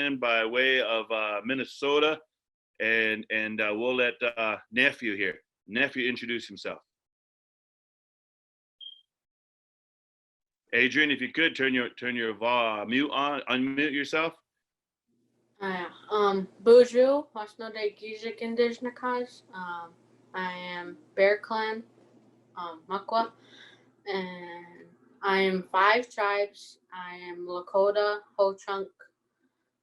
Sanderson by way of Minnesota, and we'll let nephew introduce himself. Adrian, if you could turn your mute on, unmute yourself. Bonjour, I am Bear Clan, Makwa, and I am 5 tribes. I am Lakota, Ho-Chunk,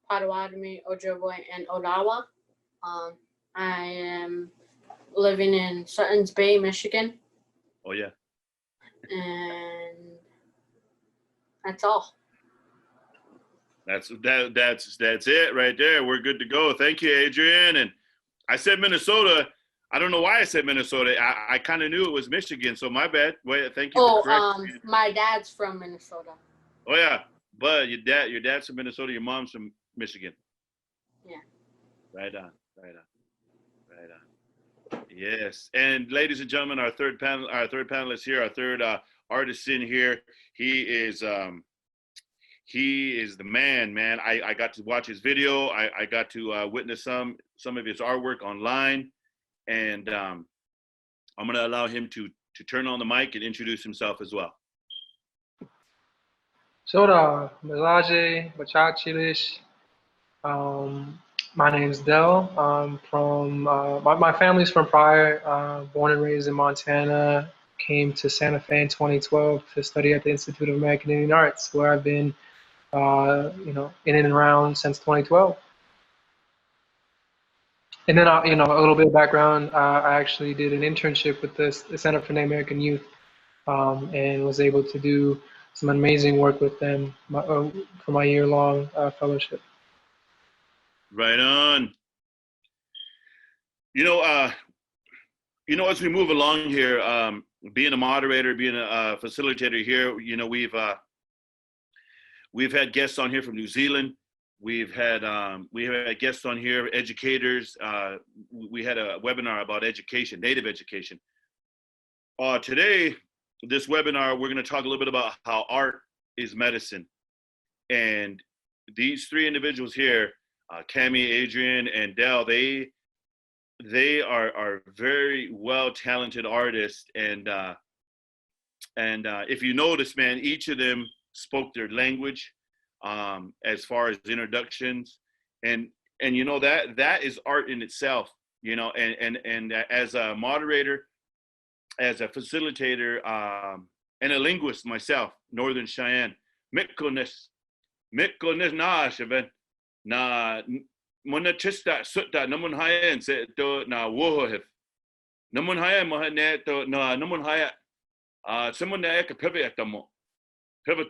Potawatomi, Ojibwe, and Odawa. I am living in Suttons Bay, Michigan. Oh yeah. And that's all. That's it right there. We're good to go. Thank you, Adrian. And I said Minnesota. I don't know why I said Minnesota. I kind of knew it was Michigan, so my bad. Wait, thank you for correcting me. My dad's from Minnesota. Oh yeah, but your dad's from Minnesota. Your mom's from Michigan. Yeah. Right on. Yes. And ladies and gentlemen, our third panelist here, our third artisan here. He is the man. I got to watch his video. I got to witness some of his artwork online, and I'm going to allow him to turn on the mic and introduce himself as well. Soda, Milaje, Bachachilish. My name's Del. I'm from, my family's from Pryor, born and raised in Montana. Came to Santa Fe in 2012 to study at the Institute of American Indian Arts, where I've been, in and around since 2012. And then, a little bit of background. I actually did an internship with the Center for Native American Youth, and was able to do some amazing work with them for my year-long fellowship. Right on. As we move along here, being a moderator, being a facilitator here, we've had guests on here from New Zealand. We have had guests on here, educators. We had a webinar about education, Native education. Today, this webinar, we're going to talk a little bit about how art is medicine. And these 3 individuals here, Cami, Adrian, and Del, they are very well talented artists, and if you notice, man, each of them spoke their language as far as introductions, and that is art in itself, and as a moderator, as a facilitator, and a linguist myself, Northern Cheyenne, Mikkonis na shaven na mona chista sutta namun haya and se to na wohef namun haya mohane to na namun haya someone that can pivot to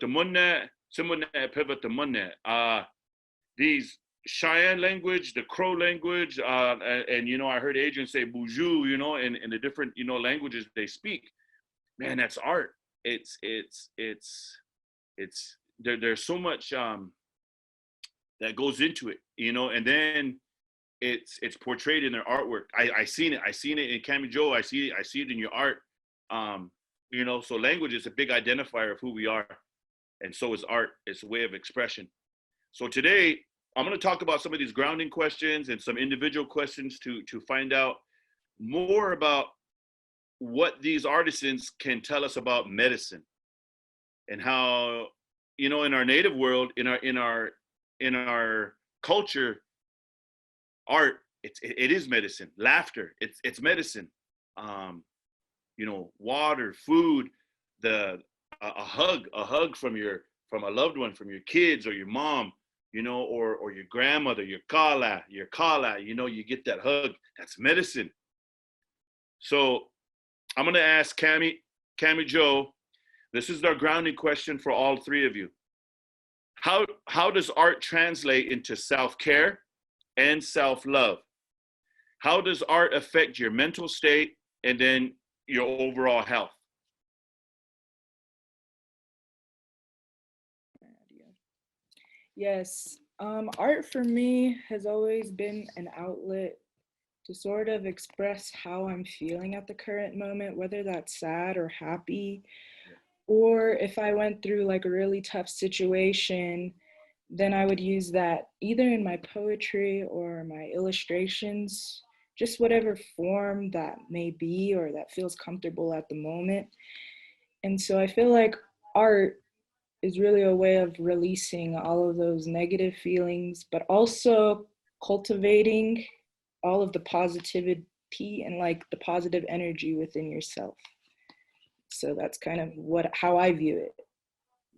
munne someone pivot to munne these Cheyenne language, the Crow language, and I heard Adrian say Boujou, in the different languages they speak. Man, that's art. It's there's so much that goes into it, and then it's portrayed in their artwork. I seen it in Cami Joe. I see it in your art. So language is a big identifier of who we are, and so is art. It's a way of expression. So today I'm going to talk about some of these grounding questions and some individual questions to find out more about what these artisans can tell us about medicine, and how, in our native world, in our culture, art, it is medicine. Laughter, it's medicine. Water, food, a hug from a loved one, from your kids or your mom, or your grandmother, your kala, you get that hug. That's medicine. So I'm going to ask Cami Joe, this is our grounding question for all 3 of you. How does art translate into self-care and self-love? How does art affect your mental state and then your overall health? Yes, art for me has always been an outlet to sort of express how I'm feeling at the current moment, whether that's sad or happy, or if I went through like a really tough situation, then I would use that either in my poetry or my illustrations, just whatever form that may be or that feels comfortable at the moment. And so I feel like art is really a way of releasing all of those negative feelings, but also cultivating all of the positivity and like the positive energy within yourself. So that's kind of how I view it.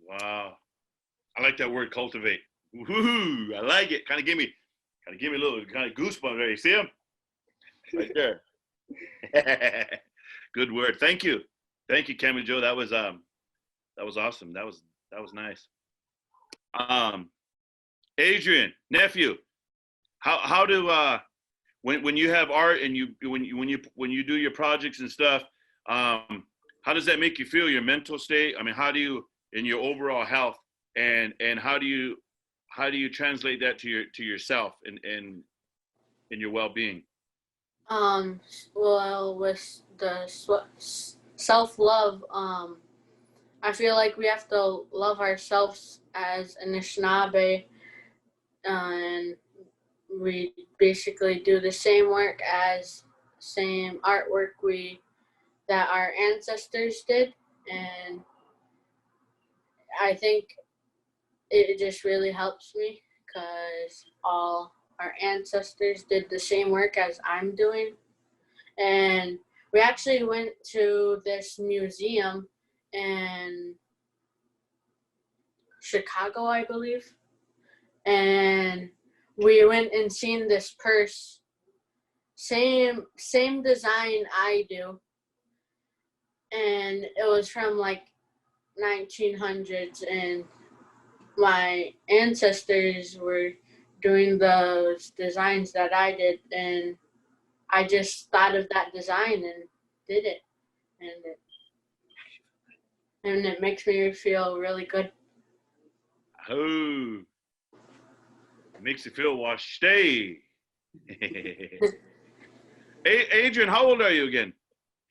Wow. I like that word, cultivate. Woohoo! I like it. Kind of give me a little kind of goosebumps there. You see them? Right there. Good word. Thank you, Cameron Joe. That was awesome. That was nice. Adrian, nephew, how do when you have art and when you do your projects and stuff, how does that make you feel? Your mental state? I mean, how do you in your overall health and how do you translate that to yourself and in your well-being? Well, with the self-love, I feel like we have to love ourselves as Anishinaabe, and we basically do the same work same artwork that our ancestors did, and I think it just really helps me because all our ancestors did the same work as I'm doing. And we actually went to this museum in Chicago, I believe. And we went and seen this purse, same design I do. And it was from like 1900s, and my ancestors were doing those designs that I did, and I just thought of that design and did it, and it makes me feel really good. Oh, it makes you feel washed. Hey, Adrian, how old are you again?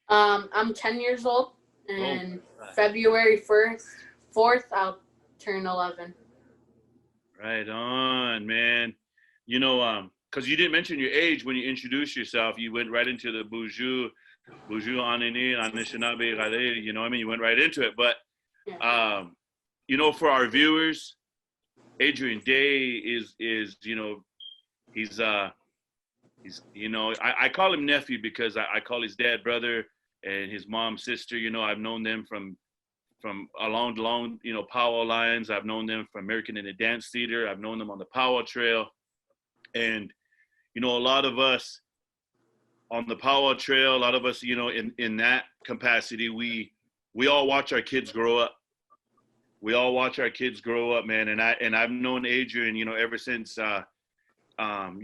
I'm 10 years old, and February 4th, I'll turn 11. Right on, man. You know, because you didn't mention your age when you introduced yourself. You went right into the Buju Anini, Anishinaabe, Gale, you know what I mean? You went right into it. But, you know, for our viewers, Adrian Day is you know, he's you know, I call him nephew because I call his dad brother and his mom sister. You know, I've known them from along you know, powwow lines. I've known them from American Indian Dance Theater. I've known them on the powwow trail. And, you know, a lot of us on the powwow trail, a lot of us, you know, in that capacity, we all watch our kids grow up. We all watch our kids grow up, man. And I've known Adrian, you know, ever since you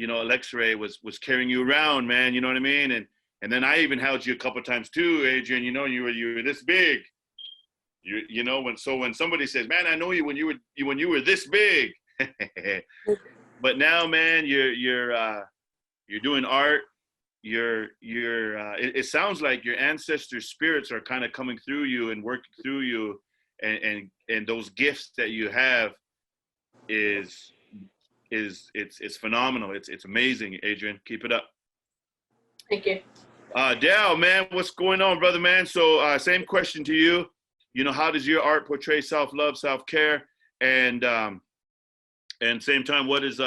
know, Alexa was carrying you around, man, you know what I mean? And then I even held you a couple of times too, Adrian, you know, you were this big. You know, when somebody says, man, I know you when you were this big. But now, man, you're doing art. It sounds like your ancestors' spirits are kind of coming through you and working through you, and those gifts that you have it's phenomenal. It's amazing, Adrian. Keep it up. Thank you. Dal, man, what's going on, brother, man? So same question to you. You know, how does your art portray self-love, self-care, and same time, what is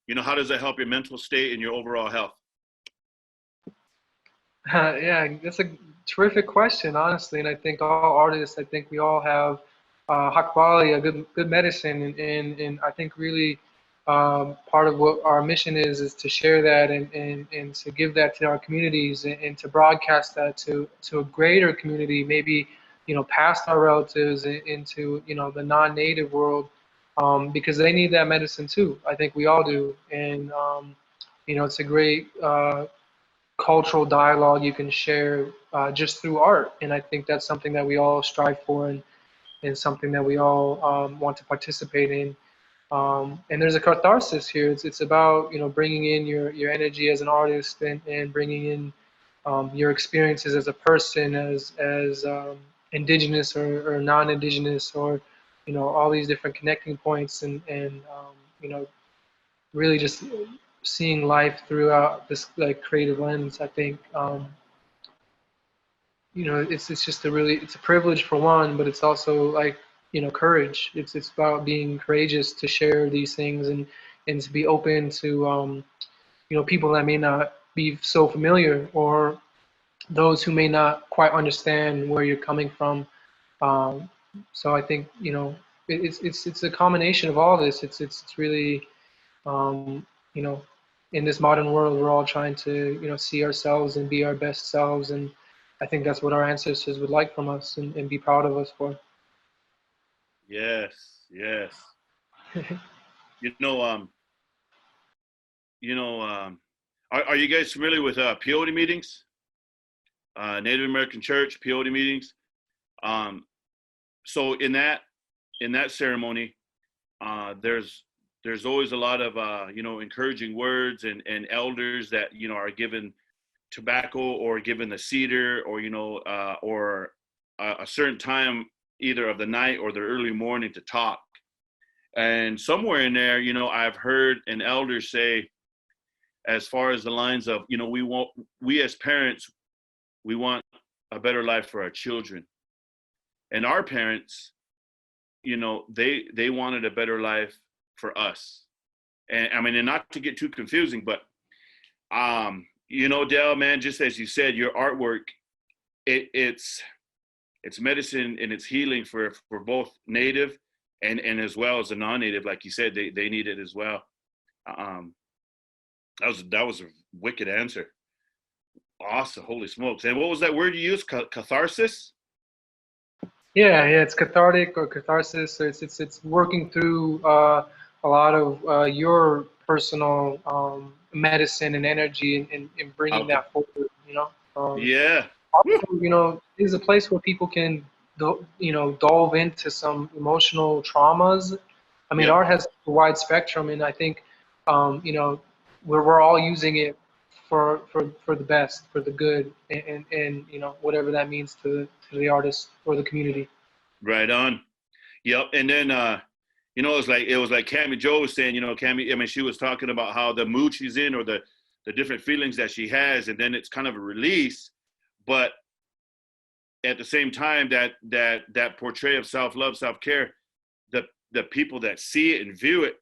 you know, how does that help your mental state and your overall health? Yeah, that's a terrific question, honestly. And I think all artists, I think we all have hakbali, a good medicine, and I think really part of what our mission is to share that and to give that to our communities and to broadcast that to a greater community, maybe, you know, past our relatives into, you know, the non-native world, because they need that medicine too. I think we all do. And you know, it's a great cultural dialogue you can share just through art. And I think that's something that we all strive for, and something that we all want to participate in. And there's a catharsis here. It's about, you know, bringing in your energy as an artist, and bringing in your experiences as a person, as indigenous or non-indigenous, or all these different connecting points, and really just seeing life throughout this like creative lens. I think it's just it's a privilege for one, but it's also like courage. It's about being courageous to share these things, and to be open to people that may not be so familiar, or those who may not quite understand where you're coming from. Um, so I think it's a combination of all this. It's really um, you know in this modern world, we're all trying to see ourselves and be our best selves, and I think that's what our ancestors would like from us, and be proud of us for. Yes, yes. You know, you know, are you guys familiar with peyote meetings? Native American Church peyote meetings. Um, so in that ceremony, there's always a lot of encouraging words, and elders that are given tobacco, or given the cedar, or or a certain time, either of the night or the early morning, to talk. And somewhere in there, I've heard an elder say, as far as the lines of, we as parents, we want a better life for our children, and our parents, they wanted a better life for us. And I mean, and not to get too confusing, but Dell, man, just as you said, your artwork, it's medicine, and it's healing for both Native and as well as the non-Native. Like you said, they need it as well. Um, that was a wicked answer. Awesome, holy smokes! And what was that word you used? Catharsis? Yeah, it's cathartic or catharsis. So it's working through a lot of your personal medicine and energy, and bringing Okay. that forward. Yeah. Woo. Also, is a place where people can delve into some emotional traumas. I mean, Yep. art has a wide spectrum, and I think we're all using it for the best, for the good, and whatever that means to the artist or the community. Right on. Yep. And then it was like Cammy Joe was saying, Cammy, I mean, she was talking about how the mood she's in, or the different feelings that she has, and then it's kind of a release. But at the same time, that portray of self-love, self-care, the people that see it and view it,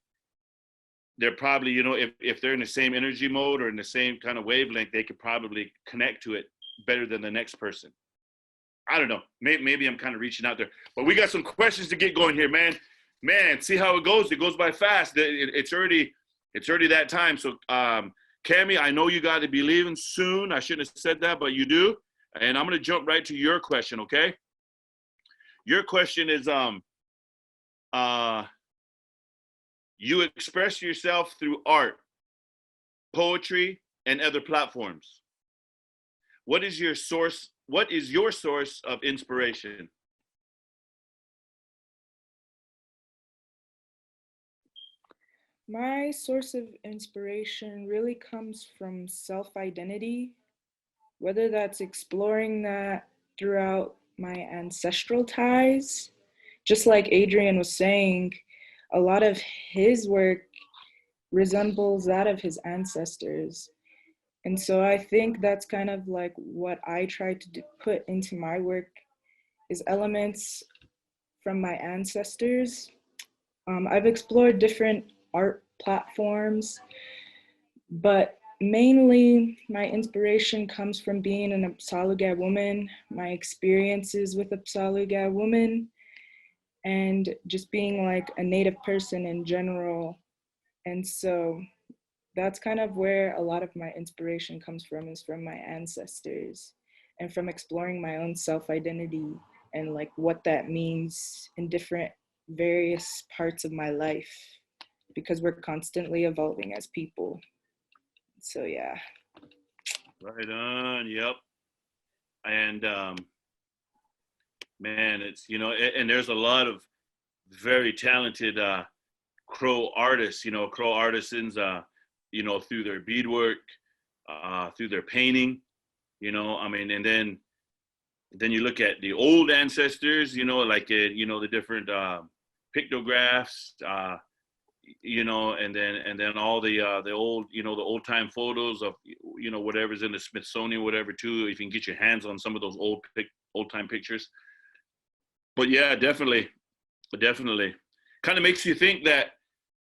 they're probably, if they're in the same energy mode, or in the same kind of wavelength, they could probably connect to it better than the next person. I don't know. Maybe I'm kind of reaching out there, but we got some questions to get going here, man. Man, see how it goes. It goes by fast. It's already that time. So, Cammy, I know you got to be leaving soon. I shouldn't have said that, but you do. And I'm gonna jump right to your question. Okay. Your question is, you express yourself through art, poetry, and other platforms. What is your source? What is your source of inspiration? My source of inspiration really comes from self-identity, whether that's exploring that throughout my ancestral ties. Just like Adrian was saying, a lot of his work resembles that of his ancestors. And so I think that's kind of like what I try to put into my work, is elements from my ancestors. I've explored different art platforms, but mainly my inspiration comes from being an Apsaluga woman, my experiences with Apsaluga women, and just being like a Native person in general. And so that's kind of where a lot of my inspiration comes from, is from my ancestors, and from exploring my own self-identity, and like what that means in different various parts of my life, because we're constantly evolving as people. So yeah. Right on. Yep. And man, it's and there's a lot of very talented Crow artists, Crow artisans, through their beadwork, through their painting, I mean, and then you look at the old ancestors, like the different pictographs, you know, and then all the old, you know, the old time photos of, you know, whatever's in the Smithsonian, whatever too, if you can get your hands on some of those old time pictures. But yeah, definitely kind of makes you think that,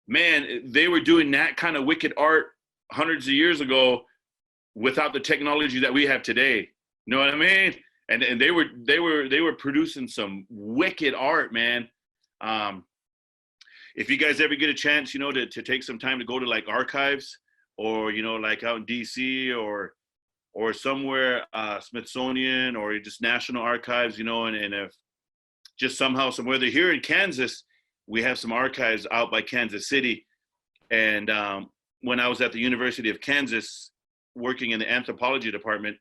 man, they were doing that kind of wicked art hundreds of years ago without the technology that we have today. You know what I mean? And they were producing some wicked art, man. If you guys ever get a chance, you know, to take some time to go to like archives, or, you know, like out in DC or somewhere, Smithsonian or just National Archives, you know, and if just somehow, somewhere, they're here in Kansas, we have some archives out by Kansas City. And when I was at the University of Kansas working in the anthropology department,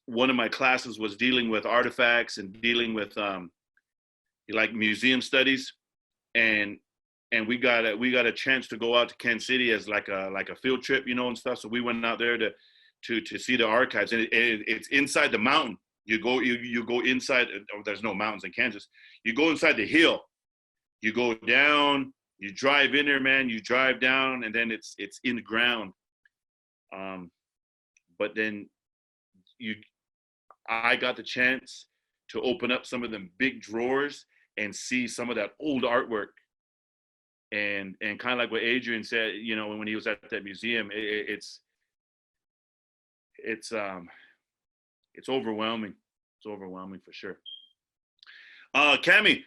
one of my classes was dealing with artifacts and dealing with like museum studies. And we got a chance to go out to Kansas City as like a field trip, you know, and stuff. So we went out there to see the archives, and it's inside the mountain. You go inside. Oh, there's no mountains in Kansas. You go inside the hill. You go down. You drive in there, man. You drive down, and then it's in the ground. But then I got the chance to open up some of them big drawers and see some of that old artwork, and kind of like what Adrian said, you know, when he was at that museum, it's overwhelming. It's overwhelming for sure. Cami,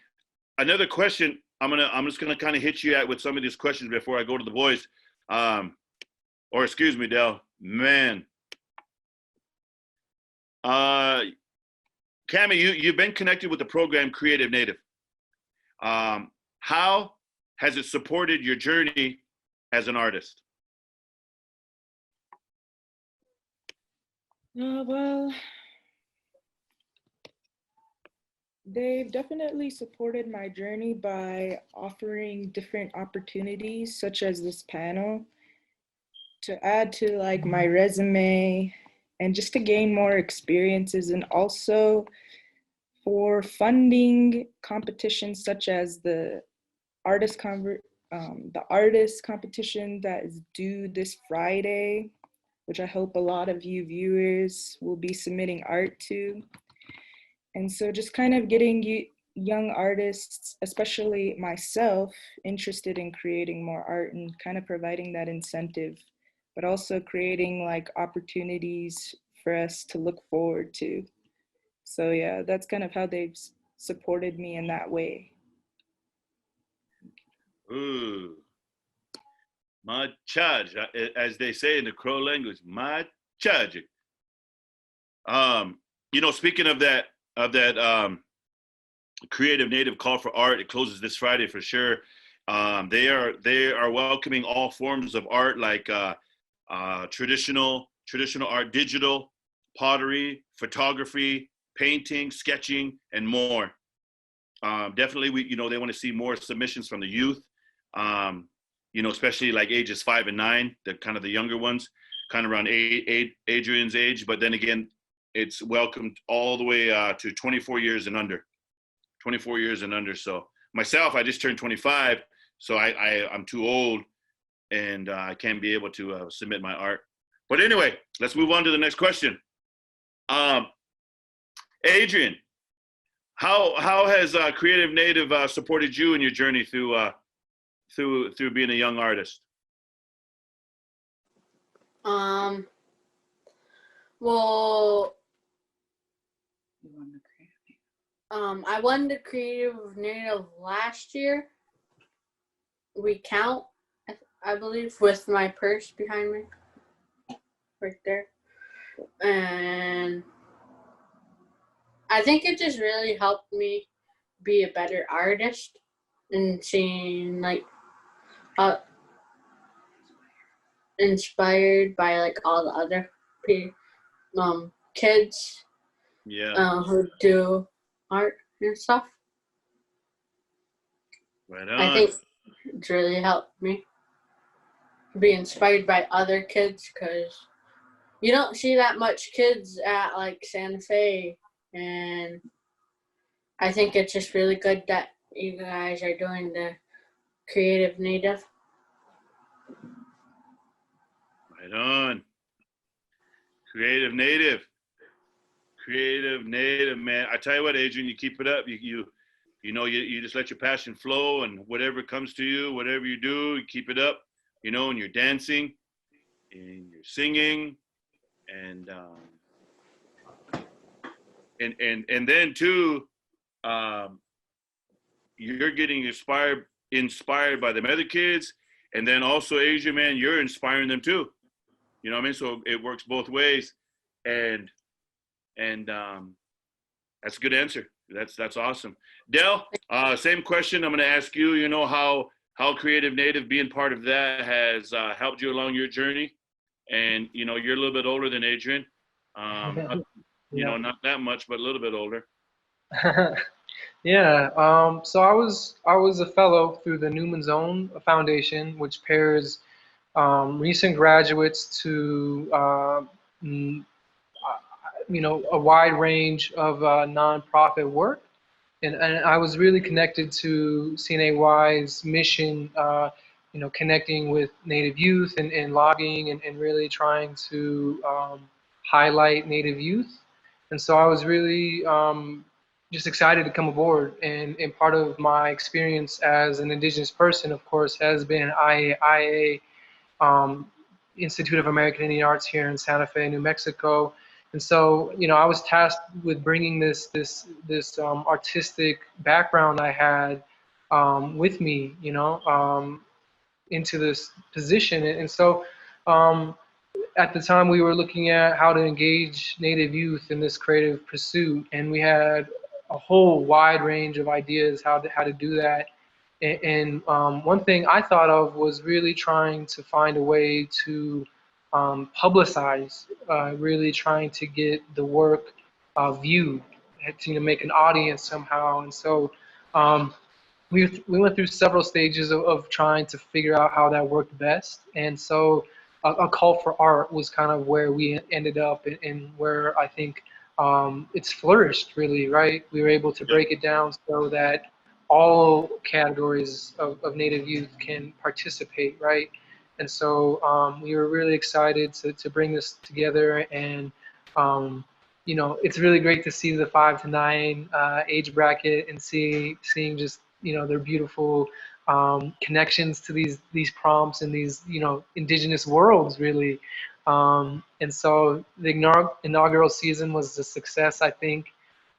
another question. I'm just gonna kind of hit you with some of these questions before I go to the boys. Or excuse me, Del. Man. Cami, you've been connected with the program Creative Native. How has it supported your journey as an artist? Well, they've definitely supported my journey by offering different opportunities, such as this panel, to add to like my resume and just to gain more experiences, and also for funding competitions such as the artist competition that is due this Friday, which I hope a lot of you viewers will be submitting art to. And so just kind of getting young artists, especially myself, interested in creating more art and kind of providing that incentive, but also creating like opportunities for us to look forward to. So yeah, that's kind of how they've supported me in that way. Ooh, my charge, as they say in the Crow language, my charge. You know, speaking of that Creative Native call for art, it closes this Friday for sure. They are welcoming all forms of art, like traditional art, digital, pottery, photography, painting, sketching, and more. Definitely, they want to see more submissions from the youth. You know, especially like ages 5 and 9, the kind of the younger ones, kind of around Adrian's age. But then again, it's welcomed all the way to 24 years and under. 24 years and under. So myself, I just turned 25, so I'm too old, and I can't be able to submit my art. But anyway, let's move on to the next question. Adrian, how has Creative Native supported you in your journey through being a young artist? Well, I won the Creative Native last year. Recount, I believe, with my purse behind me, right there. And I think it just really helped me be a better artist, and seeing like inspired by like all the other kids, Yeah, who do art and stuff. right on. I think it's really helped me be inspired by other kids, because you don't see that much kids at like Santa Fe, and I think it's just really good that you guys are doing the Creative Native. Right on. Creative Native. Creative Native, man. I tell you what, Adrian, you keep it up. You just let your passion flow, and whatever comes to you, whatever you do, you keep it up. And you're dancing, and you're singing, and then too, um, you're getting inspired by them other kids, and then also Adrian, man, you're inspiring them too. You know what I mean? So it works both ways, and that's a good answer. That's awesome. Del, same question. I'm going to ask you. How Creative Native, being part of that, has helped you along your journey, and you're a little bit older than Adrian. Yeah. Not that much, but a little bit older. Yeah. So I was a fellow through the Newman's Own Foundation, which pairs recent graduates to mm, a wide range of nonprofit work, and I was really connected to CNAY's mission, connecting with Native youth and lobbying and really trying to highlight Native youth. And so I was really just excited to come aboard. And part of my experience as an Indigenous person, of course, has been IAIA, um, Institute of American Indian Arts here in Santa Fe, New Mexico. And so, I was tasked with bringing this artistic background I had with me, into this position. And so, um, at the time, we were looking at how to engage Native youth in this creative pursuit, and we had a whole wide range of ideas how to do that. And one thing I thought of was really trying to find a way to publicize, really trying to get the work viewed, had to make an audience somehow. And so um, we went through several stages of trying to figure out how that worked best. And so a call for art was kind of where we ended up, and where I think it's flourished really, right? We were able to break it down so that all categories of Native youth can participate, right? And so we were really excited to bring this together. And it's really great to see the 5 to 9 age bracket, and seeing just their beautiful connections to these prompts and these indigenous worlds really. And so the inaugural season was a success, I think.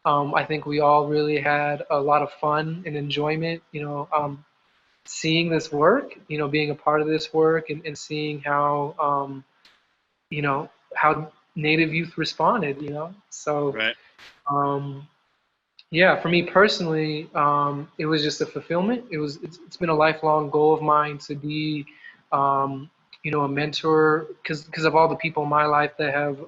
I think we all really had a lot of fun and enjoyment, seeing this work, being a part of this work, and seeing how Native youth responded, So, Right. um, yeah, for me personally, it was just a fulfillment. It's been a lifelong goal of mine to be, a mentor, because of all the people in my life that have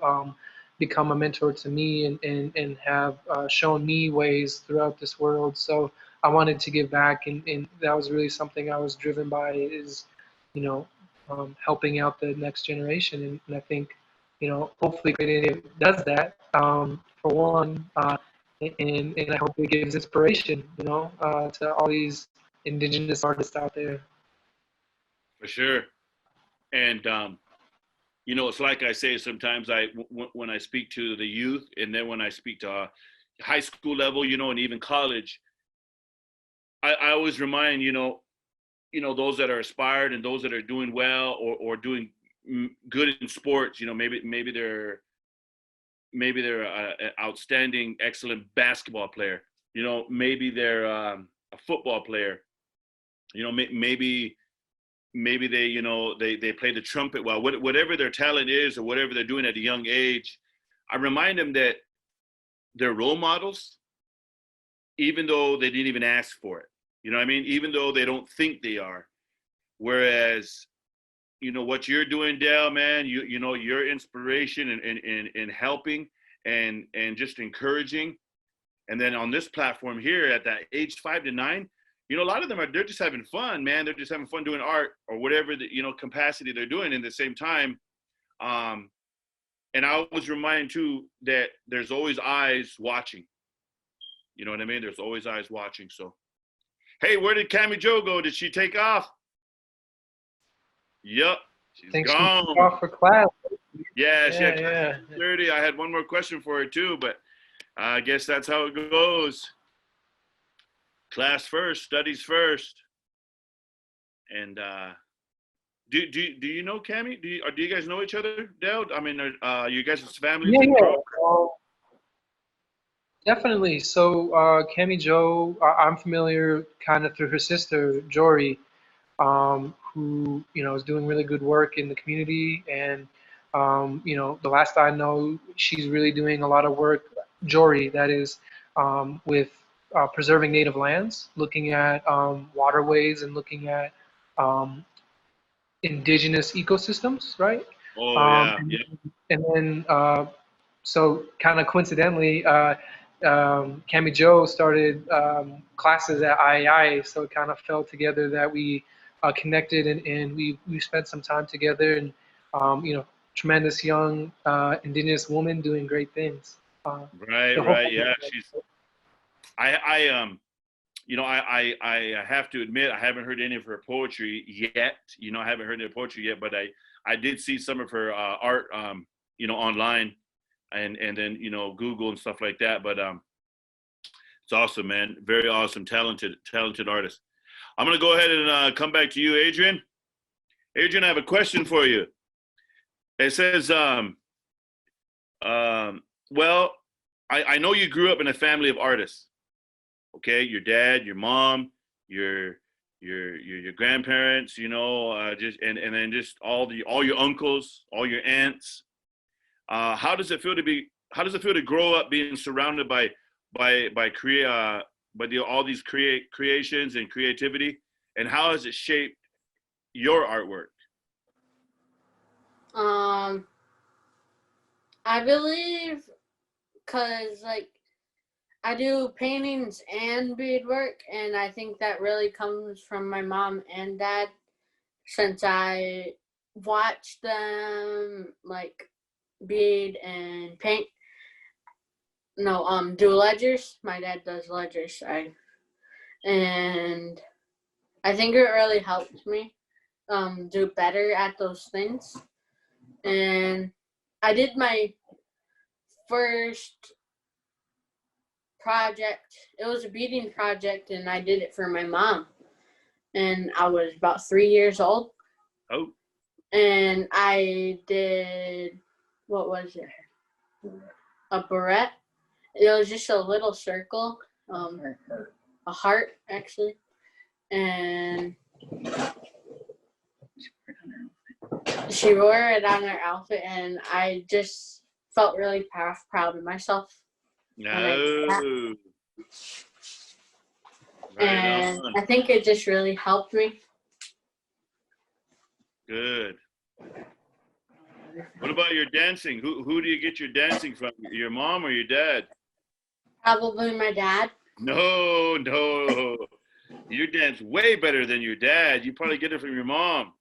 become a mentor to me, and have shown me ways throughout this world. So I wanted to give back, and that was really something I was driven by, is, you know, helping out the next generation. And I think, hopefully Creative does that, for one. And I hope it gives inspiration, to all these indigenous artists out there. For sure. And it's like I say sometimes, when I speak to the youth, and then when I speak to high school level, and even college, I always remind those that are aspired, and those that are doing well, or doing good in sports. Maybe they're an outstanding, excellent basketball player. Maybe they're a football player. Maybe they play the trumpet well. Whatever their talent is, or whatever they're doing at a young age, I remind them that they're role models, even though they didn't even ask for it. You know what I mean? Even though they don't think they are. Whereas, what you're doing, Dale, man, your inspiration, and helping, and just encouraging. And then on this platform here, at that age 5 to 9, a lot of them they're just having fun, man. They're just having fun doing art, or whatever capacity they're doing. In the same time, and I always remind too that there's always eyes watching. You know what I mean? There's always eyes watching. So Hey, where did Cammy Joe go? Did she take off? Yep, she's I think she gone. took off for class. Yeah, she had Yeah. 30. I had one more question for her too, but I guess that's how it goes. Class first, studies first. And do you know Cammy? Do you guys know each other, Dale? I mean, you guys' families Yeah, and yeah. close? Definitely. So, Cammy Joe, I'm familiar kind of through her sister, Jory, who, is doing really good work in the community. And, the last I know, she's really doing a lot of work, Jory, that is, with preserving native lands, looking at waterways and looking at um, indigenous ecosystems, right? Oh Um, yeah, and, yeah. and then, so kind of coincidentally, Cammy Joe started classes at IAI, so it kind of fell together that we connected and we spent some time together, and tremendous young indigenous woman doing great things. Right, So hope right. Yeah, she's. I have to admit I haven't heard any of her poetry yet. I haven't heard any poetry yet, but I did see some of her art, online, and then Google and stuff like that. But it's awesome, man. Very awesome, talented artist. I'm gonna go ahead and come back to you, Adrian. Adrian, I have a question for you. It says, well, I know you grew up in a family of artists. Okay, your dad, your mom, your grandparents, just and then just all your uncles, all your aunts. How does it feel to grow up being surrounded by all these creations and creativity, and how has it shaped your artwork? I believe, cause like I do paintings and beadwork, and I think that really comes from my mom and dad, since I watched them like bead and paint. No, do ledgers. My dad does ledgers. And I think it really helped me do better at those things. And I did my first project. It was a beading project, and I did it for my mom. And I was about 3 years old. Oh, And I did, what was it? A barrette. It was just a little circle, a heart actually, and she wore it on her outfit, and I just felt really proud of myself. no. Right And on. I think it just really helped me. Good. What about your dancing? Who do you get your dancing from? Your mom or your dad? Probably my dad. No. You dance way better than your dad. You probably get it from your mom.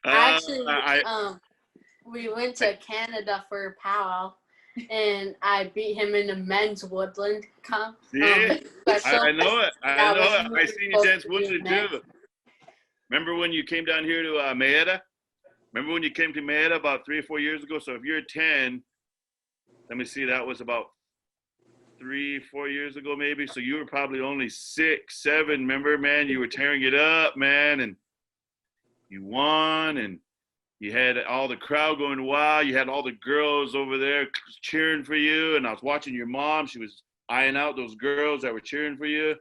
Actually, we went to Canada for a powwow, and I beat him in the men's woodland comp. See? I know it. I seen you dance woodland too. Remember when you came down here to Mayetta? Remember when you came to Mayetta about 3 or 4 years ago? So if you're 10, let me see, that was about 3, 4 years ago maybe. So you were probably only 6, 7. Remember, man, you were tearing it up, man, and you won, and you had all the crowd going wild. You had all the girls over there cheering for you, and I was watching your mom. She was eyeing out those girls that were cheering for you.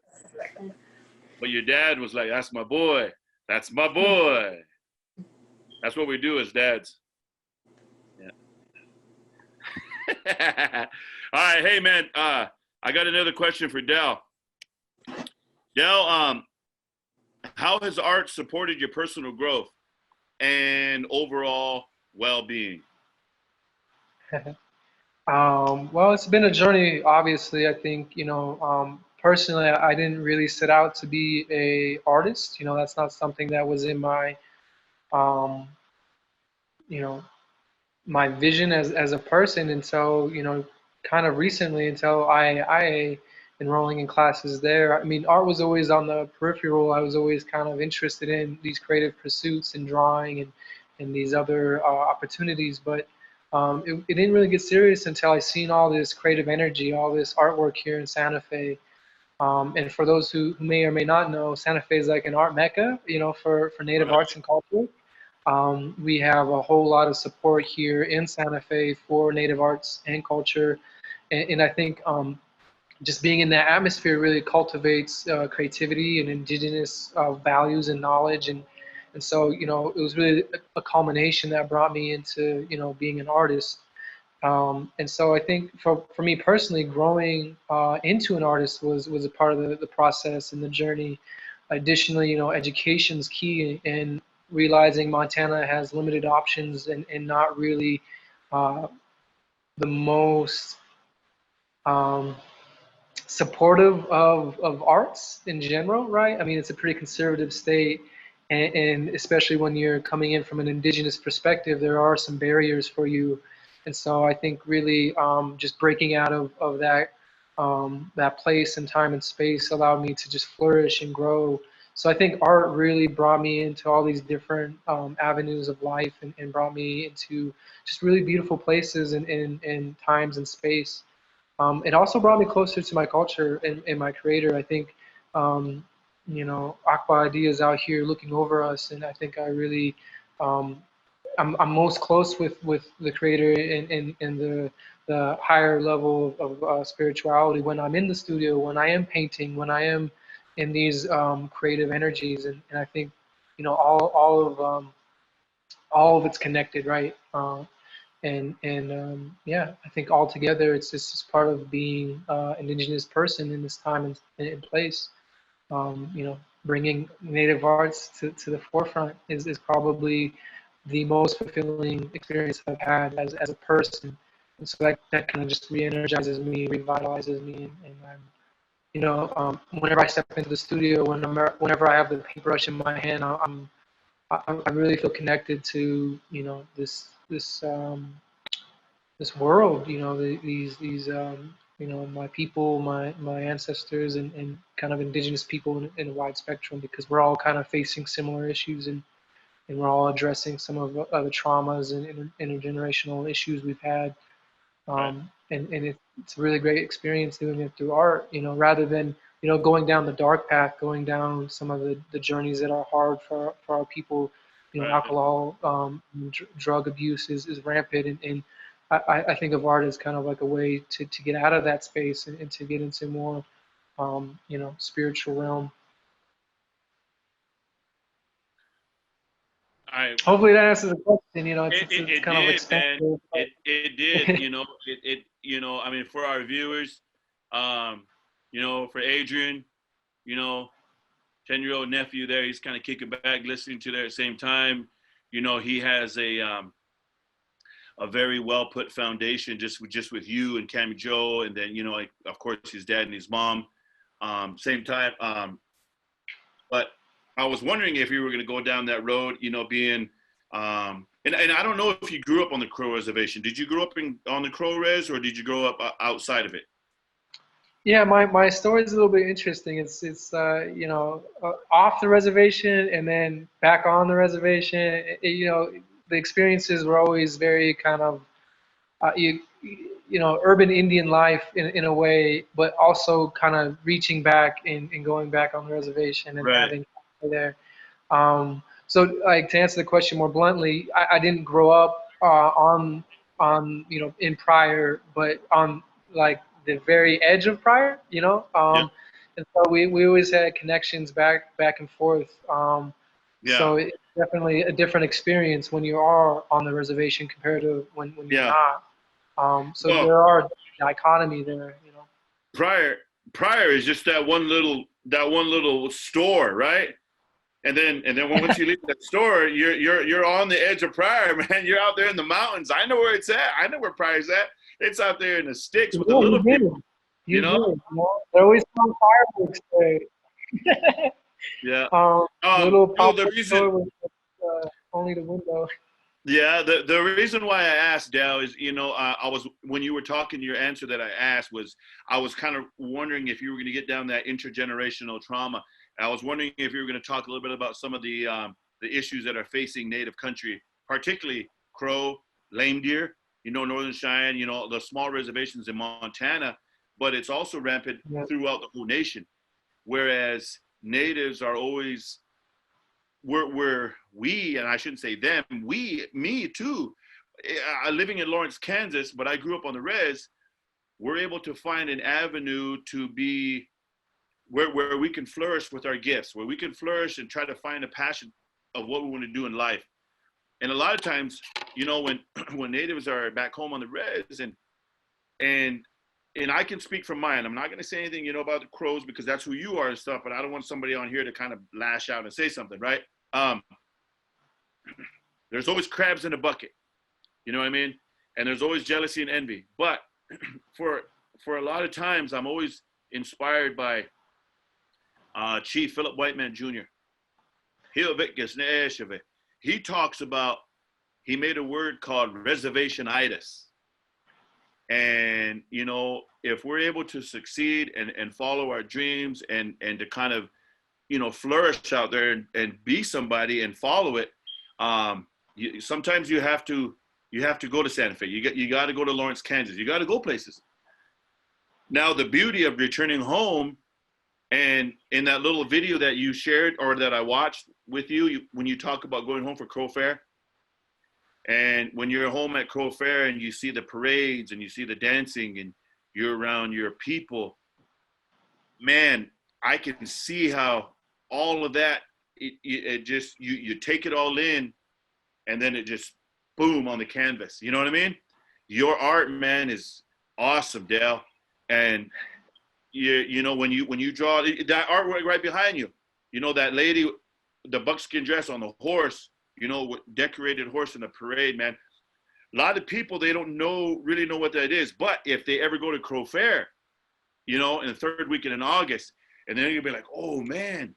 But your dad was like, "That's my boy. That's my boy." That's what we do as dads. Yeah. All right, hey man, I got another question for Del. Del, how has art supported your personal growth and overall well-being? Well, it's been a journey, obviously. I think, personally, I didn't really set out to be a artist. That's not something that was in my, you know, my vision as a person. And so, kind of recently until I enrolling in classes there. I mean, art was always on the peripheral. I was always kind of interested in these creative pursuits and drawing and these other opportunities, but it didn't really get serious until I seen all this creative energy, all this artwork here in Santa Fe. And for those who may or may not know, Santa Fe is like an art mecca, for Native Right. arts and culture. We have a whole lot of support here in Santa Fe for Native arts and culture, and I think just being in that atmosphere really cultivates creativity and indigenous values and knowledge, and so it was really a culmination that brought me into being an artist. And so I think for me personally, growing into an artist was a part of the process and the journey. Additionally, education's key, and realizing Montana has limited options and not really uh, the most um, supportive of arts in general, right? I mean, it's a pretty conservative state, and especially when you're coming in from an indigenous perspective, there are some barriers for you. And so I think really just breaking out of that place and time and space allowed me to just flourish and grow. So I think art really brought me into all these different avenues of life, and brought me into just really beautiful places and times and space. It also brought me closer to my culture and my creator. I think, Akba Adi is out here looking over us, and I think I really, um, I'm most close with the creator in the higher level of spirituality when I'm in the studio, when I am painting, when I am in these creative energies, and I think, all of it's connected, right? And yeah, I think altogether it's just part of being an indigenous person in this time and place. Bringing native arts to the forefront is probably the most fulfilling experience I've had as a person. And so that kind of just re-energizes me, revitalizes me, and I'm, whenever I step into the studio, whenever I have the paintbrush in my hand, I really feel connected to this world, these my people, my ancestors, and kind of indigenous people in a wide spectrum, because we're all kind of facing similar issues, and we're all addressing some of the traumas and intergenerational issues we've had. Right. And it's a really great experience doing it through art, rather than going down the dark path, going down some of the journeys that are hard for our people. Right. Alcohol, drug abuse is rampant, and I think of art as kind of like a way to get out of that space, and to get into more spiritual realm. I Hopefully that answers the question. It's it kind of did, man. expensive. It did. I mean, for our viewers, for Adrian, you know, 10-year-old nephew there, he's kind of kicking back, listening to there at the same time. He has a very well put foundation just with you and Cammy Joe, and then of course his dad and his mom. Same time, but I was wondering if you were going to go down that road, being and I don't know if you grew up on the Crow Reservation. Did you grow up on the Crow Res, or did you grow up outside of it? Yeah, my story is a little bit interesting. It's off the reservation and then back on the reservation. The experiences were always very kind of urban Indian life in a way, but also kind of reaching back and going back on the reservation and Right. having there. So, like, to answer the question more bluntly, I didn't grow up on in Pryor, but on like the very edge of Pryor, Yeah. and so we always had connections back and forth. Yeah. So it's definitely a different experience when you are on the reservation compared to when you're Yeah. not. So Well, there are dichotomy there. Pryor is just that one little store, right? And then once you leave that store, you're on the edge of Pryor, man. You're out there in the mountains. I know where it's at. I know where Pryor's at. It's out there in the sticks with the Yeah, you little do. people, You you do. know? They're always selling fireworks there. Yeah. The little The pop-up store reason with only the window. Yeah, the reason why I asked, Dale, is, I was, when you were talking, your answer that I asked was, I was kind of wondering if you were going to get down that intergenerational trauma. I was wondering if you were going to talk a little bit about some of the issues that are facing Native country, particularly Crow, lame deer, Northern Cheyenne, the small reservations in Montana, but it's also rampant Yeah. throughout the whole nation. Whereas Natives are always, we, and I shouldn't say them, me too, living in Lawrence, Kansas, but I grew up on the res, we're able to find an avenue to be where we can flourish with our gifts, where we can flourish and try to find a passion of what we want to do in life. And a lot of times, when when Natives are back home on the res, and I can speak from mine. I'm not going to say anything, about the Crows, because that's who you are and stuff, but I don't want somebody on here to kind of lash out and say something, right? There's always crabs in a bucket, you know what I mean? And there's always jealousy and envy. But for a lot of times, I'm always inspired by Chief Philip Whiteman Jr. He talks about, he made a word called reservationitis. And, if we're able to succeed and follow our dreams and to kind of, flourish out there and be somebody and follow it, sometimes you have to go to Santa Fe. You got to go to Lawrence, Kansas. You got to go places. Now, the beauty of returning home, and in that little video that you shared, or that I watched with you, when you talk about going home for Crow Fair, and when you're home at Crow Fair and you see the parades and you see the dancing and you're around your people, man, I can see how all of that, it just, you take it all in, and then it just boom on the canvas. You know what I mean? Your art, man, is awesome, Dale. And when you draw that artwork right behind you, that lady, the buckskin dress on the horse, with decorated horse in the parade, man. A lot of people, they don't really know what that is. But if they ever go to Crow Fair, in the third weekend in August, and then you'll be like, oh man,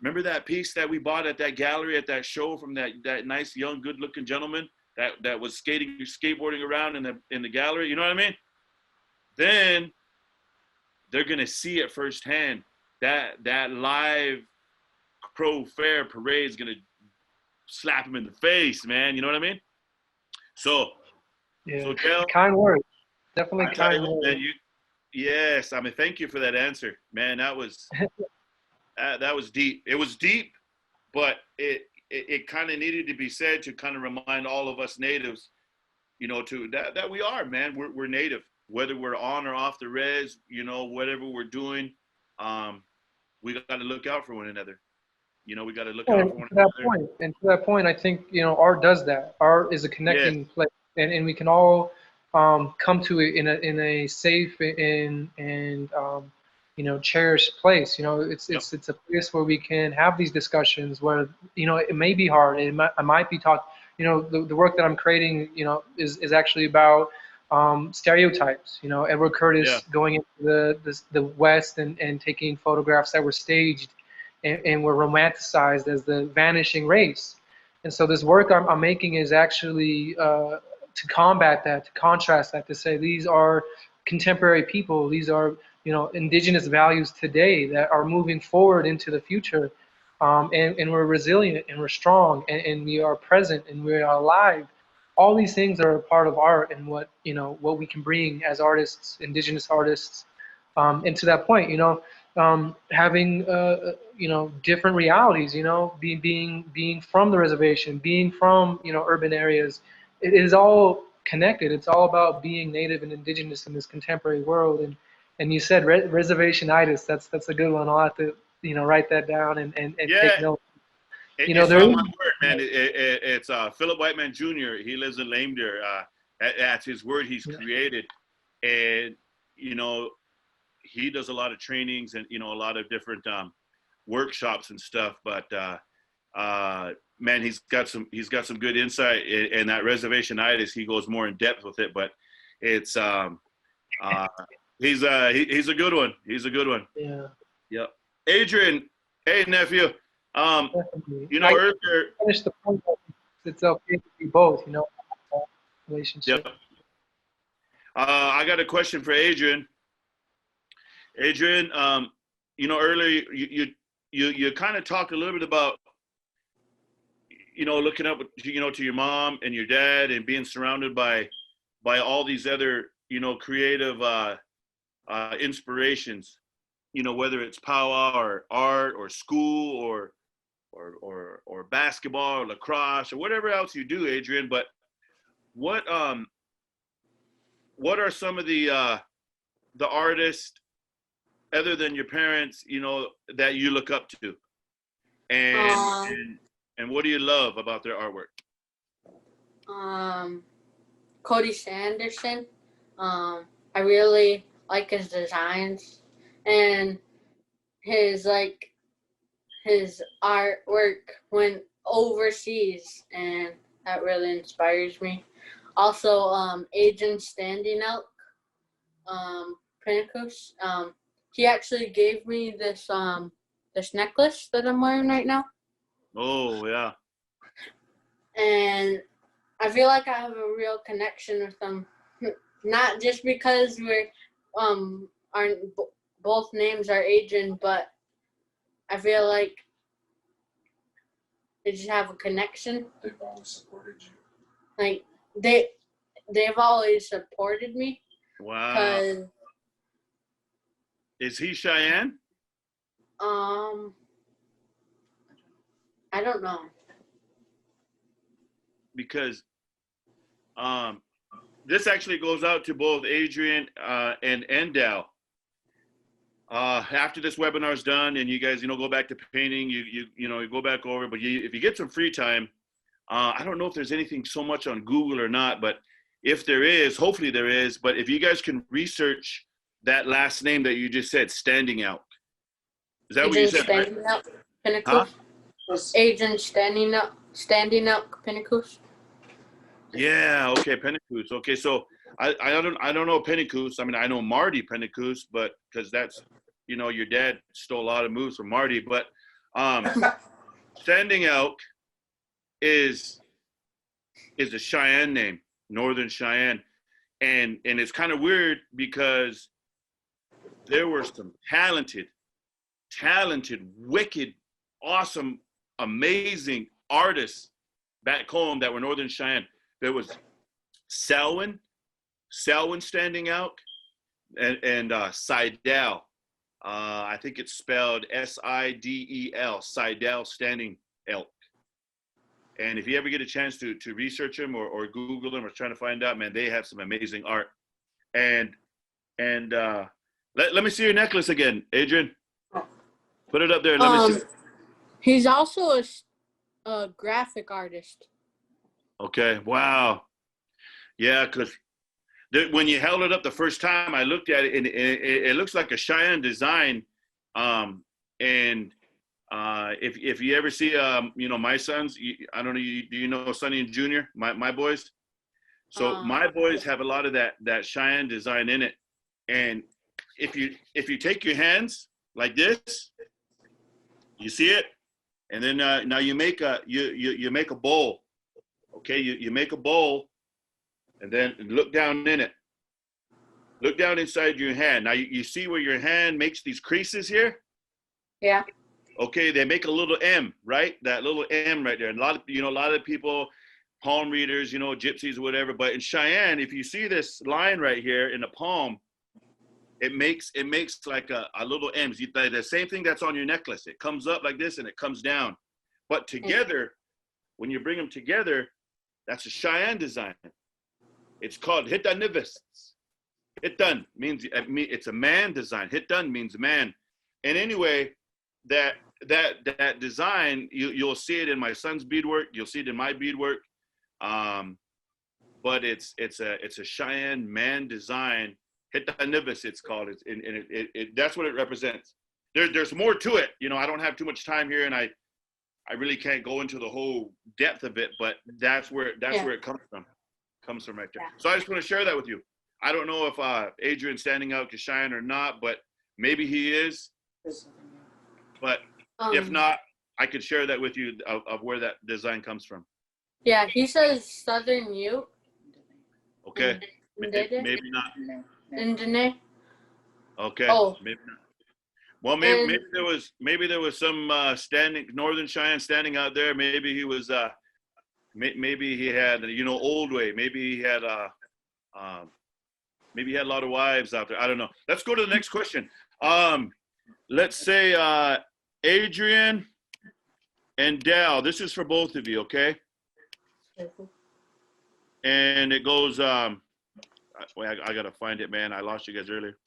remember that piece that we bought at that gallery, at that show, from that nice, young, good-looking gentleman that was skateboarding around in the gallery? You know what I mean? Then they're gonna see it firsthand. That live Crow Fair parade is gonna slap him in the face, man. You know what I mean? So, Yeah. So Dale, Kind words. Definitely kind words. Man, yes. I mean, thank you for that answer, man. That was that was deep. It was deep, but it kind of needed to be said to kind of remind all of us Natives, to that we are, man. We're Native, whether we're on or off the res, whatever we're doing. We got to look out for one another. We got to look out for one another. And to that point, I think, art does that. Art is a connecting place, and we can all come to it in a safe and cherished place. It's a place where we can have these discussions where, it may be hard. I might be taught, the work that I'm creating, is actually about stereotypes. Edward Curtis going into the West and taking photographs that were staged and were romanticized as the vanishing race. And so this work I'm making is actually to combat that, to contrast that, to say these are contemporary people, these are indigenous values today that are moving forward into the future, and we're resilient and we're strong and we are present and we are alive. All these things are a part of art and what we can bring as artists, indigenous artists, and to that point, having different realities, being from the reservation, being from urban areas, it is all connected. It's all about being Native and indigenous in this contemporary world. And you said reservationitis. That's a good one. I'll have to write that down and take note. It's not my word, man. It's Philip Whiteman Jr. He lives in Lame Deer. That's his word he's created, and he does a lot of trainings and a lot of different workshops and stuff. But man, he's got some good insight, and that reservationitis, he goes more in depth with it. But it's he's a good one. He's a good one. Yeah. Yep. Adrian, hey nephew. Definitely. Earlier. Finish the point. it's okay to be both, you know, relationship. Yep. I got a question for Adrian. Adrian, you know, earlier you kind of talked a little bit about, you know, looking up, you know, to your mom and your dad and being surrounded by all these other, you know, creative inspirations, you know, whether it's powwow or art or school or basketball or lacrosse or whatever else you do, Adrian. But what are some of the artists other than your parents, you know, that you look up to, and what do you love about their artwork? Cody Sanderson. I really like his designs and his artwork when overseas, and that really inspires me. Also, Agent Standing Elk, Pinnacus. He actually gave me this necklace that I'm wearing right now, Oh yeah. and I feel like I have a real connection with them. Not just because we're both names are Adrian, but I feel like they just have a connection. They've always supported you. Like they've always supported me. Wow. 'Cause, Is he Cheyenne? I don't know. Because this actually goes out to both Adrian and Dal. After this webinar is done and you guys, you know, go back to painting, you know, you go back over, but if you get some free time, I don't know if there's anything so much on Google or not, but if there is, hopefully there is, but if you guys can research that last name that you just said, Standing Out. Is that what you said? Standing Right? Up, Pinnacus. Huh? Agent Standing Up, Pinnacus. Yeah, okay, Pentecost. Okay, so I don't know Pentecost. I mean, I know Marty Pentecost, but because that's, you know, your dad stole a lot of moves from Marty, but Standing Elk is a Cheyenne name, Northern Cheyenne, and it's kind of weird because there were some talented, wicked, awesome, amazing artists back home that were Northern Cheyenne. There was Selwyn Standing Elk, and Seidel. I think it's spelled Sidel, Seidel Standing Elk. And if you ever get a chance to research them or Google them or trying to find out, man, they have some amazing art. And let me see your necklace again, Adrian. Put it up there. Let me see. He's also a graphic artist. Okay. Wow. Yeah, because when you held it up the first time, I looked at it, and it looks like a Cheyenne design. And if you ever see, you know, my sons, I don't know, do you know Sonny and Junior, my boys? So my boys have a lot of that Cheyenne design in it. And if you take your hands like this, you see it, and then now you make a you make a bowl. Okay, you make a bowl, and then look down in it. Look down inside your hand. Now you see where your hand makes these creases here? Yeah. Okay, they make a little M, right? That little M right there. And a lot of people, palm readers, you know, gypsies or whatever. But in Cheyenne, if you see this line right here in the palm, it makes like a little M. The same thing that's on your necklace. It comes up like this and it comes down. But together, when you bring them together, that's a Cheyenne design. It's called Tele-Native. Hitan means it's a man design. Hitan means man. And anyway, that design, you'll see it in my son's beadwork. You'll see it in my beadwork. But it's a Cheyenne man design. Tele-Native, it's called. That's what it represents. There's more to it. You know, I don't have too much time here, and I really can't go into the whole depth of it, but that's where it comes from. Comes from right there. So I just want to share that with you. I don't know if Adrian Standing Out is Cheyenne or not, but maybe he is. But if not, I could share that with you of where that design comes from. Yeah, he says Southern Ute. Okay. Ndede? Maybe not. Ndene. Okay. Oh, Maybe not. Well, and maybe there was some standing Northern Cheyenne standing out there. Maybe he was maybe he had old way. Maybe he had a lot of wives out there. I don't know. Let's go to the next question. Let's say Adrian and Dal. This is for both of you, okay? And it goes. Wait, I gotta find it, man. I lost you guys earlier.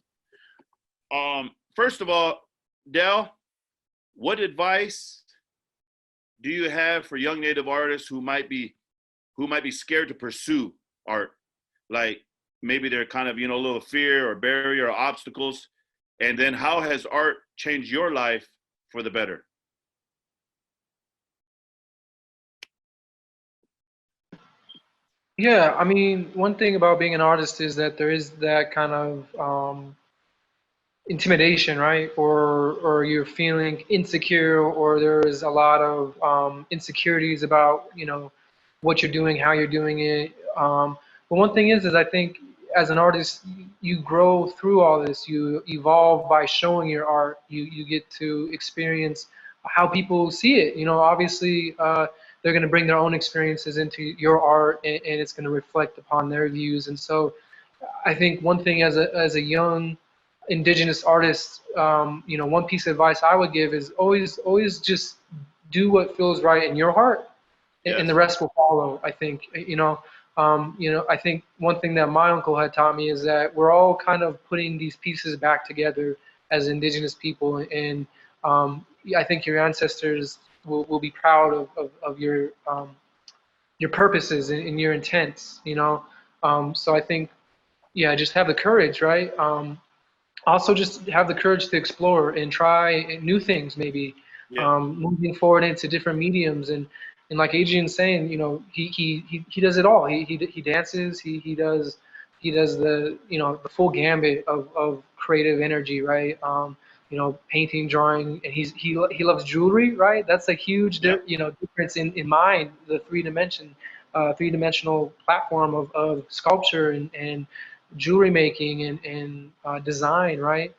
First of all, Dal, what advice do you have for young Native artists who might be scared to pursue art? Like maybe they're kind of a little fear or barrier or obstacles. And then how has art changed your life for the better? Yeah, I mean, one thing about being an artist is that there is that kind of intimidation, right? Or you're feeling insecure, or there's a lot of insecurities about what you're doing, how you're doing it. But one thing is I think as an artist, you grow through all this. You evolve by showing your art. You get to experience how people see it. Obviously, they're going to bring their own experiences into your art, and it's going to reflect upon their views. And so, I think one thing as a young indigenous artist, one piece of advice I would give is always just do what feels right in your heart, and Yes. the rest will follow. I think I think one thing that my uncle had taught me is that we're all kind of putting these pieces back together as indigenous people, and I think your ancestors will be proud of your purposes and your intents. So I think, yeah, just have the courage, right? Also, just have the courage to explore and try new things, maybe Yeah. moving forward into different mediums. And like Adrian's saying, he does it all. He dances. He does the full gambit of creative energy, right? Painting, drawing, and he loves jewelry, right? That's a huge Yeah. difference in mind, the three-dimensional platform of sculpture and jewelry making and design, right?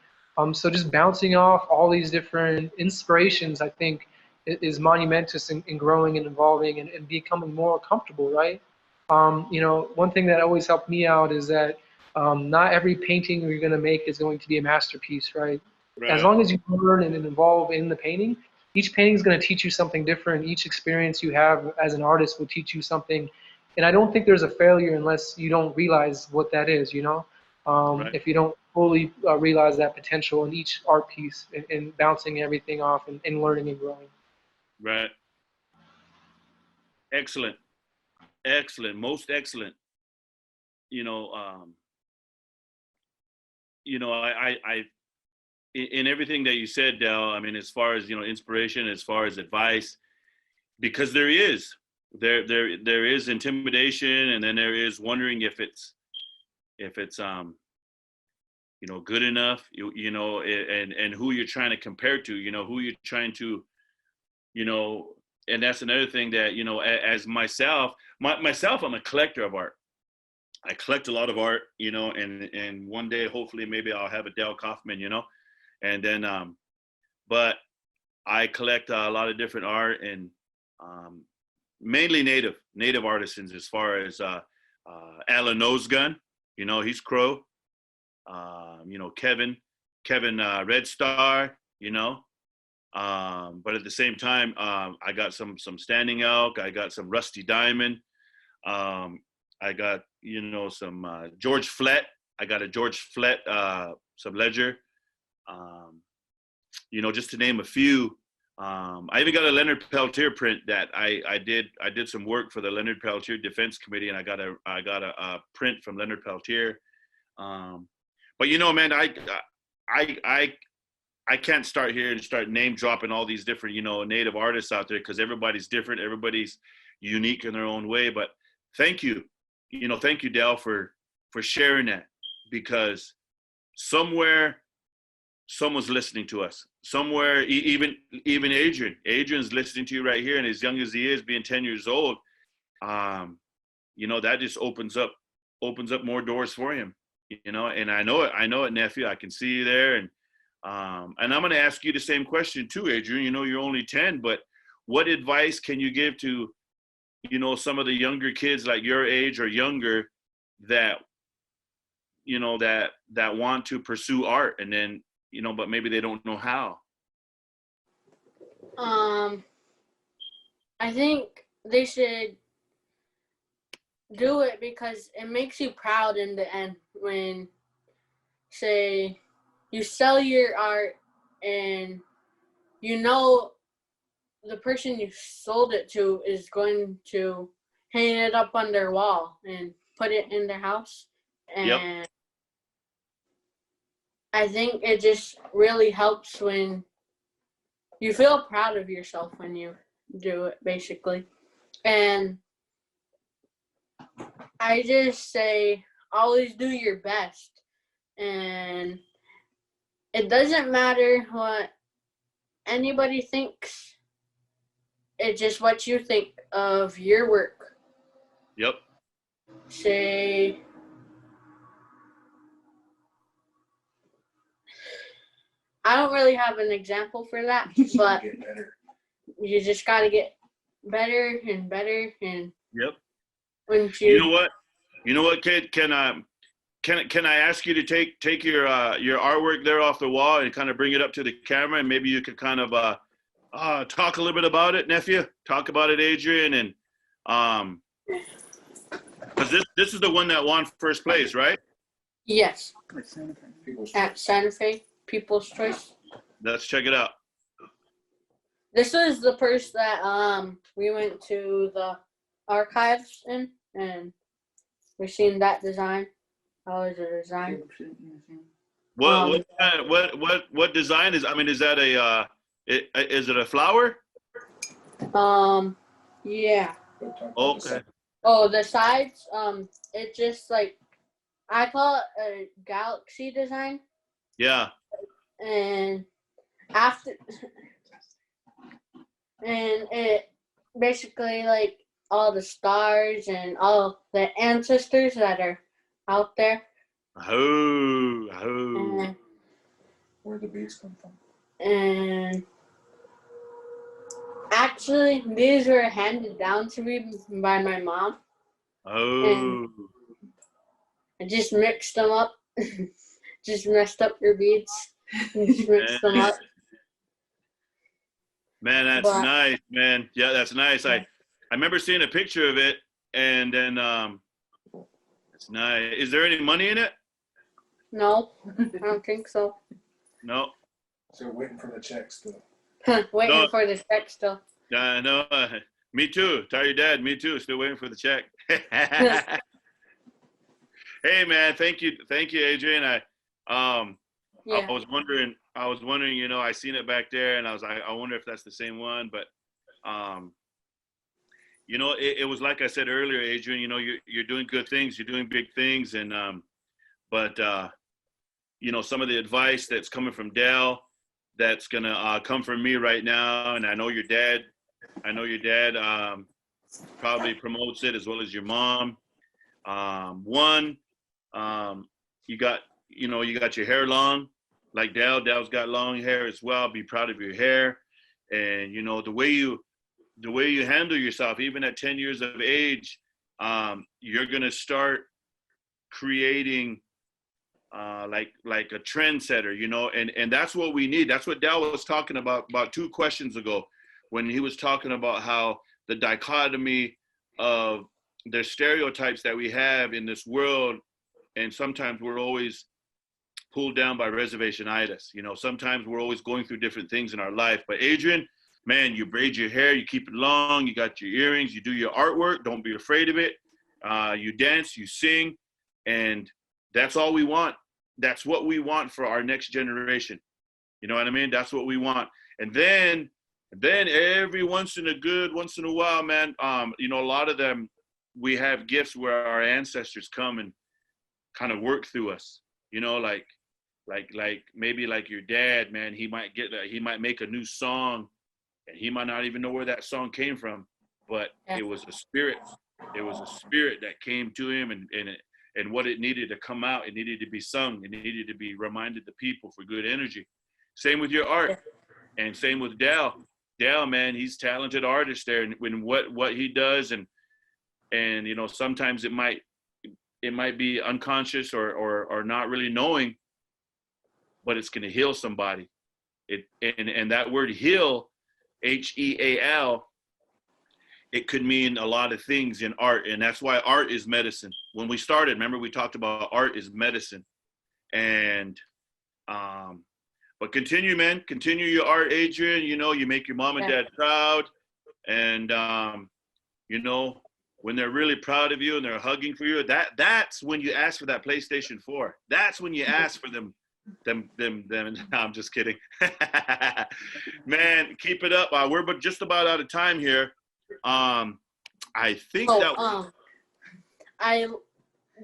So just bouncing off all these different inspirations, I think, is monumentous in growing and evolving and becoming more comfortable, right? One thing that always helped me out is that not every painting you're going to make is going to be a masterpiece, right? As Right. long as you learn and evolve in the painting, each painting is going to teach you something different. Each experience you have as an artist will teach you something. And I don't think there's a failure unless you don't realize what that is. Right. If you don't fully realize that potential in each art piece and bouncing everything off and learning and growing. Right. Excellent. Excellent. Most excellent. You know, um, I in everything that you said, Dell, I mean, as far as, inspiration, as far as advice, because there is intimidation, and then there is wondering if it's good enough, and who you're trying to compare to, who you're trying to, you know, and that's another thing that, as myself, I'm a collector of art. I collect a lot of art, and one day, hopefully, maybe I'll have a Dale Kaufman, and then, but I collect a lot of different art, and mainly native artisans, as far as Alan Nosegun, he's Crow, Kevin Red Star, but at the same time, I got some Standing Elk, I got some Rusty Diamond, I got some George Flett. I got a George Flett subledger. Just to name a few. I even got a Leonard Peltier print that I did some work for the Leonard Peltier Defense Committee, and I got a print from Leonard Peltier. But man, I can't start here and start name dropping all these different Native artists out there, because everybody's different, everybody's unique in their own way. But thank you, thank you, Dale, for sharing that, because somewhere someone's listening to us. Somewhere, even Adrian's listening to you right here, and as young as he is, being 10 years old, that just opens up more doors for him, and I know it, nephew. I can see you there. And I'm going to ask you the same question too, Adrian. You're only 10, but what advice can you give to, some of the younger kids like your age or younger that, that want to pursue art, and then, but maybe they don't know how? I think they should do it because it makes you proud in the end when, say, you sell your art and the person you sold it to is going to hang it up on their wall and put it in their house. And Yep. I think it just really helps when you feel proud of yourself when you do it, basically. And I just say, always do your best. And it doesn't matter what anybody thinks. It's just what you think of your work. Yep. Say, I don't really have an example for that, but you just got to get better and better. And Yep. when You know what, kid? Can I ask you to take your artwork there off the wall and kind of bring it up to the camera, and maybe you could kind of talk a little bit about it, nephew? Talk about it, Adrian, and because this is the one that won first place, right? Yes. At Santa Fe, People's Choice. Let's check it out. This was the purse that we went to the archives in, and we seen that design. How is the design? What design is? I mean, is that is it a flower? Yeah. Okay. Oh, the sides. It just like, I call it a galaxy design. Yeah. And it basically like all the stars and all the ancestors that are out there. Oh. Where the beats come from? And actually, these were handed down to me by my mom. Oh. And I just mixed them up. Just messed up your beats. Just mixed them up. Man, that's nice, man. Yeah, that's nice. I remember seeing a picture of it, and then it's nice. Is there any money in it? No, I don't think so. No. So waiting for the check still. Waiting for the check still. No. Me too. Tell your dad. Me too. Still waiting for the check. Hey, man. Thank you, Adrian. I was wondering. I seen it back there, and I was like, I wonder if that's the same one. But, it was like I said earlier, Adrian. You're doing good things. You're doing big things, and but some of the advice that's coming from Dell, that's gonna come from me right now, and I know your dad. Probably promotes it as well as your mom. You got your hair long, like Dell. Dell's got long hair as well. Be proud of your hair, and the way you handle yourself, even at 10 years of age, you're gonna start creating like a trendsetter, and that's what we need. That's what Dell was talking about 2 questions ago, when he was talking about how the dichotomy of the stereotypes that we have in this world, and sometimes we're always pulled down by reservation-itis. Sometimes we're always going through different things in our life. But Adrian, man, you braid your hair, you keep it long, you got your earrings, you do your artwork, don't be afraid of it. You dance, you sing, and that's all we want. That's what we want for our next generation. You know what I mean? That's what we want. And then every once in a while, man, a lot of them, we have gifts where our ancestors come and kind of work through us, like maybe like your dad, man, he might make a new song, and he might not even know where that song came from, but it was a spirit It was a spirit that came to him, and what it needed to come out, it needed to be sung, it needed to be reminded to people for good energy. Same with your art, and same with Dal. Dal, man, he's talented artist there, and when what he does, and you know, sometimes it might be unconscious or not really knowing, but it's going to heal somebody. And that word heal, HEAL, it could mean a lot of things in art, and that's why art is medicine. When we started, remember we talked about art is medicine, and but continue, man, continue your art, Adrian. You know, you make your mom and dad proud, and you know, when they're really proud of you and they're hugging for you, that's when you ask for that PlayStation 4. That's when you ask for them. No, I'm just kidding. Man, keep it up. We're just about out of time here. I think I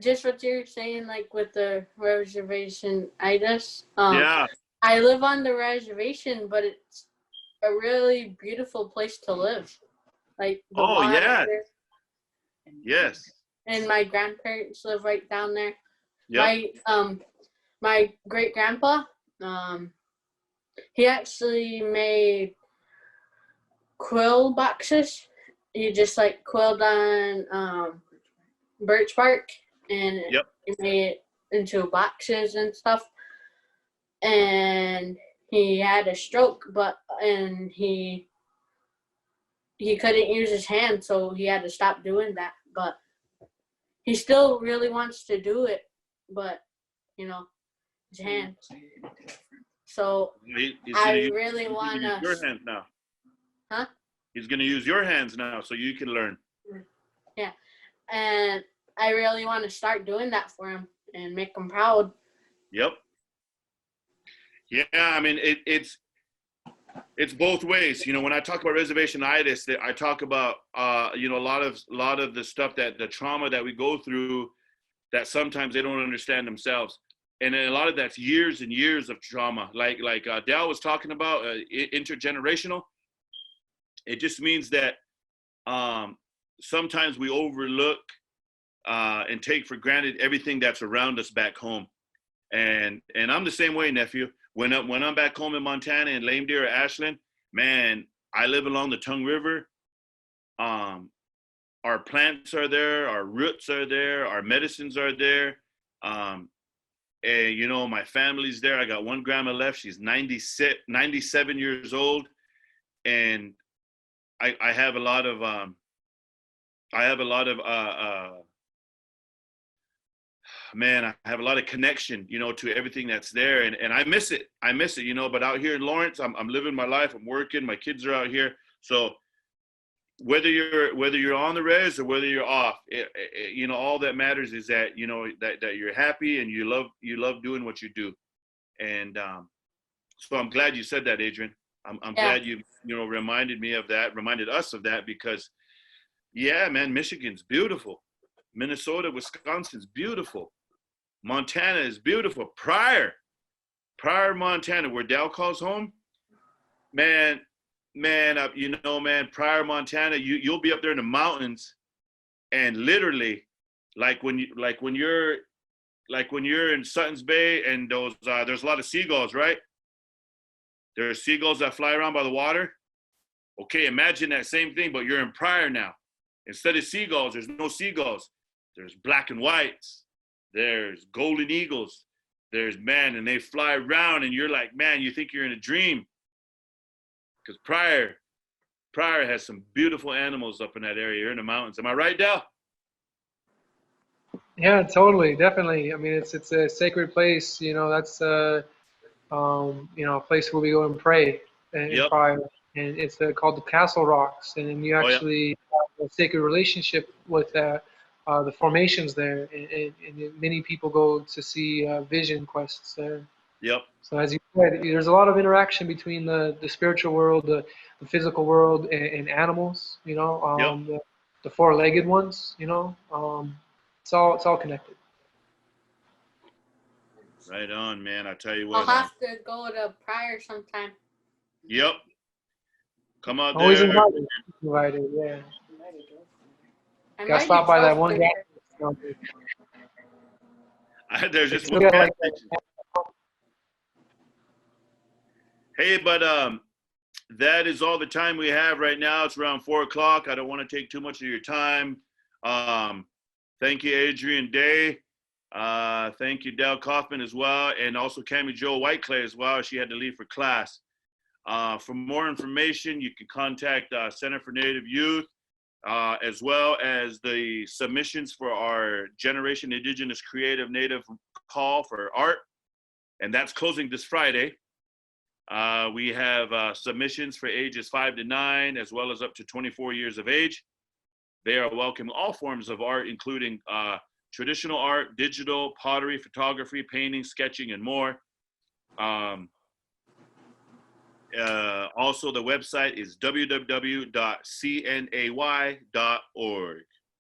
just what you're saying, like with the reservation-itis. Yeah. I live on the reservation, but it's a really beautiful place to live. Like the water. Yeah. Yes. And my grandparents live right down there. Yep. My great grandpa, he actually made quill boxes. He just like quilled on birch bark, and he made it into boxes and stuff. And he had a stroke, and he couldn't use his hand, so he had to stop doing that. But he still really wants to do it, but you know, his hand. So I really want to. Your hands now. Huh? He's gonna use your hands now, so you can learn. Yeah, and I really want to start doing that for him and make him proud. Yep. Yeah, I mean it's both ways. You know, when I talk about reservation-itis, I talk about you know, a lot of the stuff, that the trauma that we go through, that sometimes they don't understand themselves, and then a lot of that's years and years of trauma. Like Dal was talking about, intergenerational. It just means that sometimes we overlook and take for granted everything that's around us back home, and I'm the same way, nephew. When I'm back home in Montana, in Lame Deer or Ashland, man, I live along the Tongue River. Our plants are there, our roots are there, our medicines are there. And you know, my family's there. I got one grandma left. She's 97 years old, and I have a lot of man, I have a lot of connection, you know, to everything that's there, and I miss it, you know. But out here in Lawrence, I'm living my life, I'm working, my kids are out here. So whether you're on the res or whether you're off, you know, all that matters is that, you know, that you're happy and you love doing what you do. And so I'm glad you said that, Adrian. I'm glad you know, reminded us of that, because yeah, man, Michigan's beautiful, Minnesota, Wisconsin's beautiful, Montana is beautiful. Pryor, Montana, where Dal calls home, man, you know, man, Pryor, Montana, you'll be up there in the mountains, and literally, like when you're in Sutton's Bay, and those there's a lot of seagulls, right? There are seagulls that fly around by the water. Okay, imagine that same thing, but you're in Pryor now. Instead of seagulls, there's no seagulls. There's black and whites. There's golden eagles. There's, man, and they fly around, and you're like, man, you think you're in a dream. Because Pryor has some beautiful animals up in that area. You're in the mountains. Am I right, Dal? Yeah, totally, definitely. I mean, it's a sacred place. You know, that's you know, a place where we go and pray in Pryor, and it's called the Castle Rocks, and you actually have a sacred relationship with the formations there, and many people go to see vision quests there. Yep. So as you said, there's a lot of interaction between the spiritual world, the physical world, and animals. You know, the four-legged ones. You know, it's all connected. Right on, man. I tell you what. I'll have to go to Pryor sometime. Yep. Come out Always there. invited, yeah. I Gotta might be stop by that close one to gas there. station. There's They just still one got gas like station. Hey, but that is all the time we have right now. It's around 4 o'clock. I don't want to take too much of your time. Thank you, Adrian Day. Thank you, Del Kaufman as well, and also Cami Jo Whiteclay as well. She had to leave for class. For more information, you can contact Center for Native Youth, as well as the submissions for our Generation Indigenous Creative Native call for art, and that's closing this Friday. We have submissions for ages 5 to 9, as well as up to 24 years of age. They are welcome all forms of art, including traditional art, digital, pottery, photography, painting, sketching, and more. Also, the website is www.cnay.org.